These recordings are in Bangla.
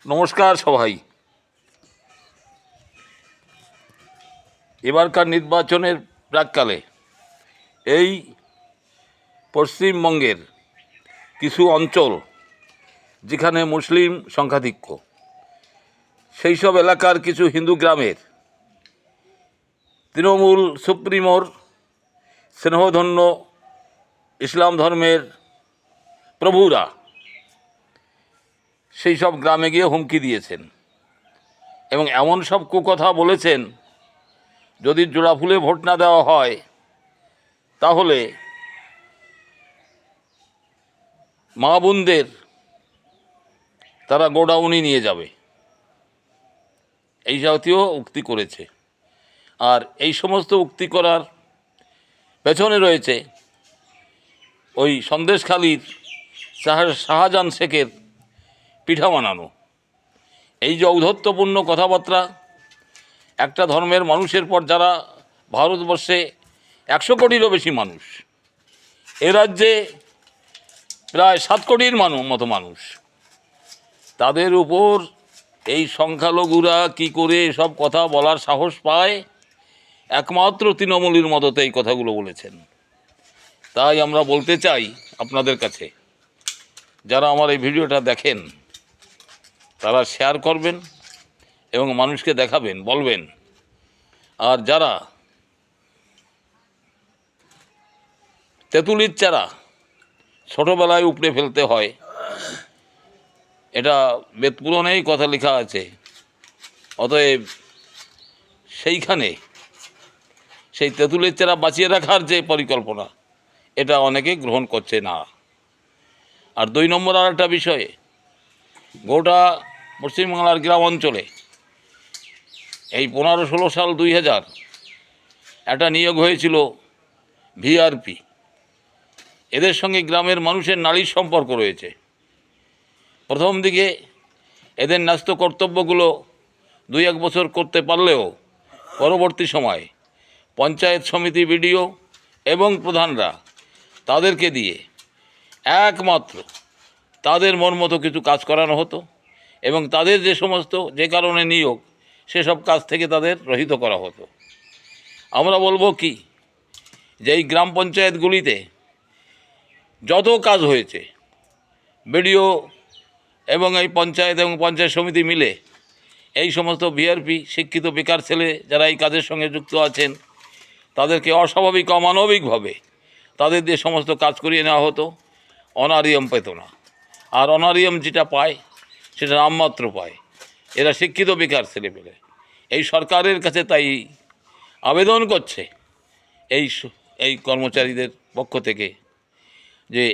নমস্কার সবাই। এবারকার নির্বাচনের প্রাককালে এই পশ্চিমবঙ্গের কিছু অঞ্চল যেখানে মুসলিম সংখ্যাধিক্য, সেই সব এলাকার কিছু হিন্দু গ্রামের তৃণমূল সুপ্রিমোর স্নেহধন্য ইসলাম ধর্মের প্রভুরা সেই সব গ্রামে গিয়ে হুমকি দিয়েছেন এবং এমন সব কুকথা বলেছেন, যদি জোড়া ফুলে ভোট না দেওয়া হয় তাহলে মা বোনদের তারা গোডাউনে নিয়ে যাবে, এই জাতীয় উক্তি করেছে। আর এই সমস্ত উক্তি করার পেছনে রয়েছে ওই সন্দেশখালির শাহজাহান শেখের পিঠা বানানো। এই যে ঔদ্ধত্যপূর্ণ কথাবার্তা, একটা ধর্মের মানুষের পর যারা ভারতবর্ষে 100 কোটিরও বেশি মানুষ, এ রাজ্যে প্রায় 7 কোটির মতো মানুষ, তাদের উপর এই সংখ্যালঘুরা কি করে এসব কথা বলার সাহস পায়? একমাত্র তৃণমূলের মদতে এই কথাগুলো বলেছেন। তাই আমরা বলতে চাই আপনাদের কাছে, যারা আমার এই ভিডিওটা দেখেন তারা শেয়ার করবেন এবং মানুষকে দেখাবেন, বলবেন। আর যারা তেঁতুলির চারা ছোটোবেলায় উপড়ে ফেলতে হয়, এটা বেদপুরাণেই কথা লেখা আছে। অতএব সেইখানে সেই তেঁতুলের চারা বাঁচিয়ে রাখার যে পরিকল্পনা, এটা অনেকে গ্রহণ করছে না। আর 2 নম্বর আর একটা বিষয়ে, গোটা পশ্চিমবাংলার গ্রাম অঞ্চলে এই 15-16 সাল 2000 একটা নিয়োগ হয়েছিল ভিআরপি। এদের সঙ্গে গ্রামের মানুষের নারীর সম্পর্ক রয়েছে। প্রথম দিকে এদের ন্যস্ত কর্তব্যগুলো 2-1 বছর করতে পারলেও পরবর্তী সময় পঞ্চায়েত সমিতি, বিডিও এবং প্রধানরা তাদেরকে দিয়ে একমাত্র তাদের মন মতো কিছু কাজ করানো হতো এবং তাদের যে কারণে নিয়োগ, সেসব কাজ থেকে তাদের রহিত করা হতো। আমরা বলবো কি, যে এই গ্রাম পঞ্চায়েতগুলিতে যত কাজ হয়েছে, বিডিও এবং এই পঞ্চায়েত এবং পঞ্চায়েত সমিতি মিলে এই সমস্ত ভিআরপি শিক্ষিত বেকার ছেলে যারা এই কাজের সঙ্গে যুক্ত আছেন, তাদেরকে অস্বাভাবিক অমানবিকভাবে তাদের দিয়ে সমস্ত কাজ করিয়ে নেওয়া হতো। অনারিয়াম পেত না, আর অনারিয়াম যেটা পায় সেটা নামমাত্র পায়। এরা শিক্ষিত বেকার ছেলে পেলে। এই সরকারের কাছে তাই আবেদন করছে এই কর্মচারীদের পক্ষ থেকে, যে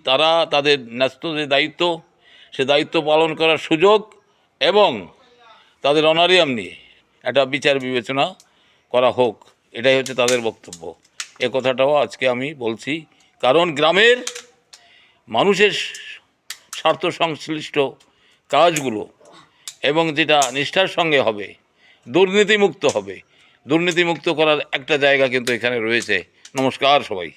তারা তাদের ন্যস্ত যে দায়িত্ব, সে দায়িত্ব পালন করার সুযোগ এবং তাদের অনারিয়াম নিয়ে একটা বিচার বিবেচনা করা হোক। এটাই হচ্ছে তাদের বক্তব্য। এ কথাটাও আজকে আমি বলছি, কারণ গ্রামের মানুষের স্বার্থ সংশ্লিষ্ট কাজগুলো এবং যেটা নিষ্ঠার সঙ্গে হবে, দুর্নীতিমুক্ত হবে, দুর্নীতিমুক্ত করার একটা জায়গা কিন্তু এখানে রয়েছে। নমস্কার সবাই।